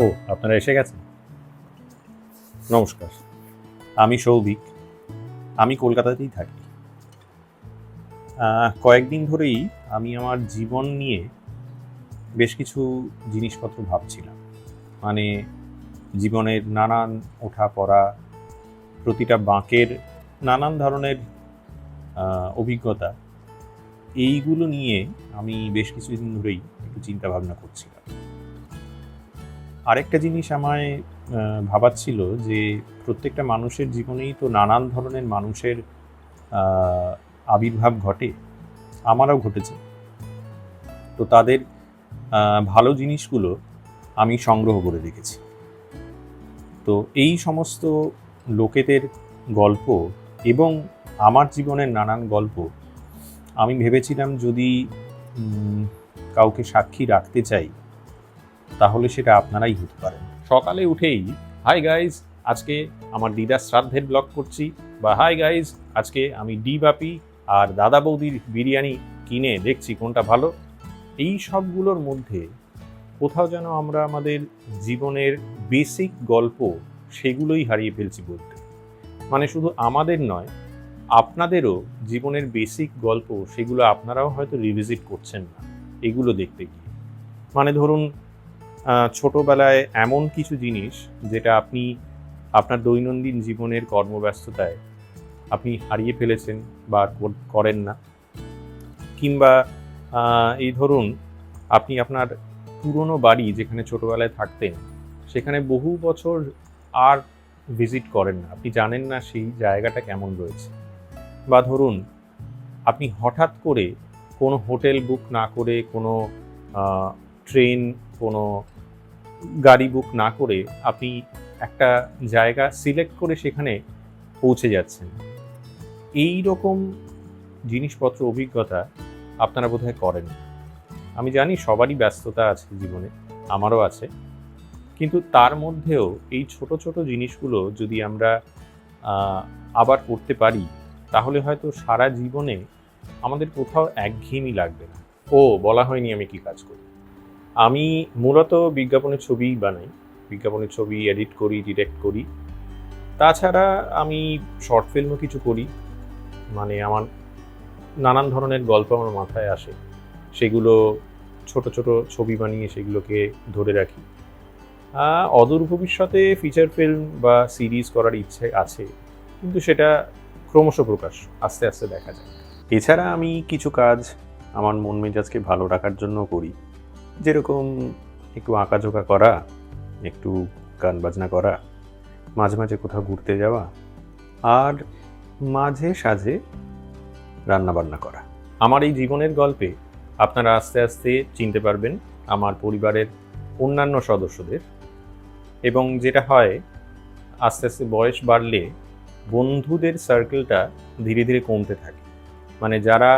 ও, আপনারা এসে গেছেন। নমস্কার, আমি সৌভিক। আমি কলকাতাতেই থাকি। কয়েকদিন ধরেই আমি আমার জীবন নিয়ে বেশ কিছু জিনিসপত্র ভাবছিলাম। মানে জীবনের নানান ওঠাপড়া, প্রতিটা বাঁকের নানান ধরনের অভিজ্ঞতা, এইগুলো নিয়ে আমি বেশ কিছুদিন ধরেই একটু চিন্তা ভাবনা করছিলাম। আরেকটা জিনিস আমায় ভাবাচ্ছিল যে প্রত্যেকটা মানুষের জীবনেই তো নানান ধরনের মানুষের আবির্ভাব ঘটে, আমারও ঘটেছে। তো তাদের ভালো জিনিসগুলো আমি সংগ্রহ করে রেখেছি। তো এই সমস্ত লোকেদের গল্প এবং আমার জীবনের নানান গল্প আমি ভেবেছিলাম যদি কাউকে সাক্ষী রাখতে চাই তাহলে সেটা আপনারাই হতে পারেন। সকালে উঠেই হাই গাইজ, আজকে আমার দিদার শ্রাদ্ধের ব্লগ করছি, বা হাই গাইজ, আজকে আমি ডি বাপি আর দাদা বৌদির বিরিয়ানি কিনে দেখছি কোনটা ভালো। এই সবগুলোর মধ্যে কোথাও যেন আমরা আমাদের জীবনের বেসিক গল্প সেগুলোই হারিয়ে ফেলছি বলতে। মানে শুধু আমাদের নয়, আপনাদেরও জীবনের বেসিক গল্প সেগুলো আপনারাও হয়তো রিভিজিট করছেন না এগুলো দেখতে গিয়ে। মানে ধরুন, ছোটোবেলায় এমন কিছু জিনিস যেটা আপনি আপনার দৈনন্দিন জীবনের কর্মব্যস্ততায় আপনি হারিয়ে ফেলেছেন বা করেন না, কিংবা এই ধরুন আপনি আপনার পুরনো বাড়ি যেখানে ছোটোবেলায় থাকতেন সেখানে বহু বছর আর ভিজিট করেন না, আপনি জানেন না সেই জায়গাটা কেমন রয়েছে। বা ধরুন আপনি হঠাৎ করে কোনো হোটেল বুক না করে, কোনো ট্রেন, কোনো গাড়ি বুক না করে আপনি একটা জায়গা সিলেক্ট করে সেখানে পৌঁছে যাচ্ছেন। এই রকম জিনিসপত্র, অভিজ্ঞতা আপনারা বোধহয় করেন। আমি জানি সবারই ব্যস্ততা আছে জীবনে, আমারও আছে, কিন্তু তার মধ্যেও এই ছোট ছোট জিনিসগুলো যদি আমরা আবার করতে পারি তাহলে হয়তো সারা জীবনে আমাদের কোথাও একঘেয়েমি লাগবে না। ও, বলা হয়নি আমি কি কাজ করি। আমি মূলত বিজ্ঞাপনের ছবিই বানাই, বিজ্ঞাপনের ছবি এডিট করি, ডিরেক্ট করি। তাছাড়া আমি শর্ট ফিল্মও কিছু করি। মানে আমার নানান ধরনের গল্প আমার মাথায় আসে, সেগুলো ছোট ছোট ছবি বানিয়ে সেগুলোকে ধরে রাখি। অদূর ভবিষ্যতে ফিচার ফিল্ম বা সিরিজ করার ইচ্ছে আছে, কিন্তু সেটা ক্রমশ প্রকাশ, আস্তে আস্তে দেখা যায়। এছাড়া আমি কিছু কাজ আমার মন মেজাজকে ভালো রাখার জন্য করি, যেরকম একটু আঁকাঝোঁকা করা, একটু গান বাজনা করা, মাঝে মাঝে কোথাও ঘুরতে যাওয়া, আর মাঝে সাঝে রান্নাবান্না করা। আমার এই জীবনের গল্পে আপনারা আস্তে আস্তে চিনতে পারবেন আমার পরিবারের অন্যান্য সদস্যদের। এবং যেটা হয়, আস্তে আস্তে বয়স বাড়লে বন্ধুদের সার্কেলটা ধীরে ধীরে কমতে থাকে। মানে যারা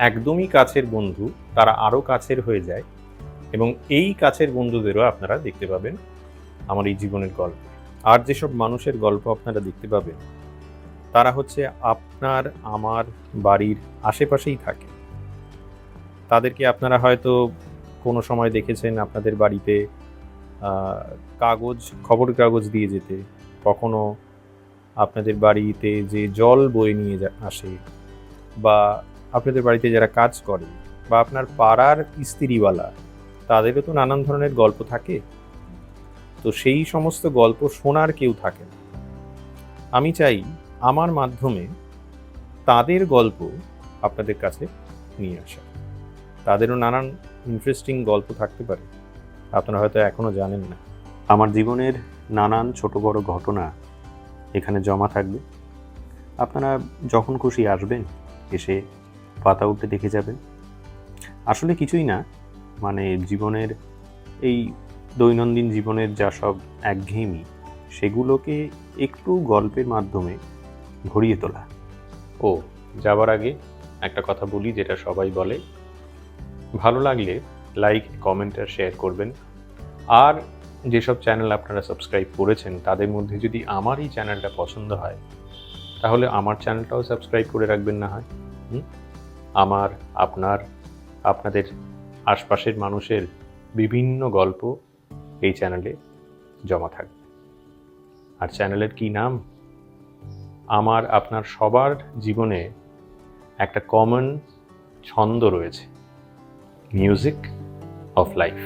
একদমই কাছের বন্ধু তারা আরও কাছের হয়ে যায়, এবং এই কাছের বন্ধুদেরও আপনারা দেখতে পাবেন আমার এই জীবনের গল্প। আর যেসব মানুষের গল্প আপনারা দেখতে পাবেন তারা হচ্ছে আপনার আমার বাড়ির আশেপাশেই থাকে। তাদেরকে আপনারা হয়তো কোনো সময় দেখেছেন আপনাদের বাড়িতে খবরের কাগজ দিয়ে যেতে, কখনো আপনাদের বাড়িতে যে জল বয়ে নিয়ে আসে, বা আপনাদের বাড়িতে যারা কাজ করে, বা আপনার পাড়ার ইস্ত্রিওয়ালা, তাদেরও তো নানান ধরনের গল্প থাকে। তো সেই সমস্ত গল্প শোনার কেউ থাকে না। আমি চাই আমার মাধ্যমে তাদের গল্প আপনাদের কাছে নিয়ে আসা। তাদেরও নানান ইন্টারেস্টিং গল্প থাকতে পারে, আপনারা হয়তো এখনও জানেন না। আমার জীবনের নানান ছোট বড় ঘটনা এখানে জমা থাকবে। আপনারা যখন খুশি আসবেন, এসে পাতা উঠতে দেখে যাবেন। আসলে কিছুই না, মানে জীবনের এই দৈনন্দিন জীবনের যা সব একঘেয়েমি সেগুলোকে একটু গল্পের মাধ্যমে ভরিয়ে তোলা। ও, যাবার আগে একটা কথা বলি, যেটা সবাই বলে, ভালো লাগলে লাইক, কমেন্ট আর শেয়ার করবেন। আর যেসব চ্যানেল আপনারা সাবস্ক্রাইব করেছেন তাদের মধ্যে যদি আমার এই চ্যানেলটা পছন্দ হয় তাহলে আমার চ্যানেলটাও সাবস্ক্রাইব করে রাখবেন না হয়। আমার, আপনাদের আশপাশের মানুষের বিভিন্ন গল্প এই চ্যানেলে জমা থাকবে। আর চ্যানেলের কি নাম? আমার আপনার সবার জীবনে একটা কমন ছন্দ রয়েছে, মিউজিক অফ লাইফ।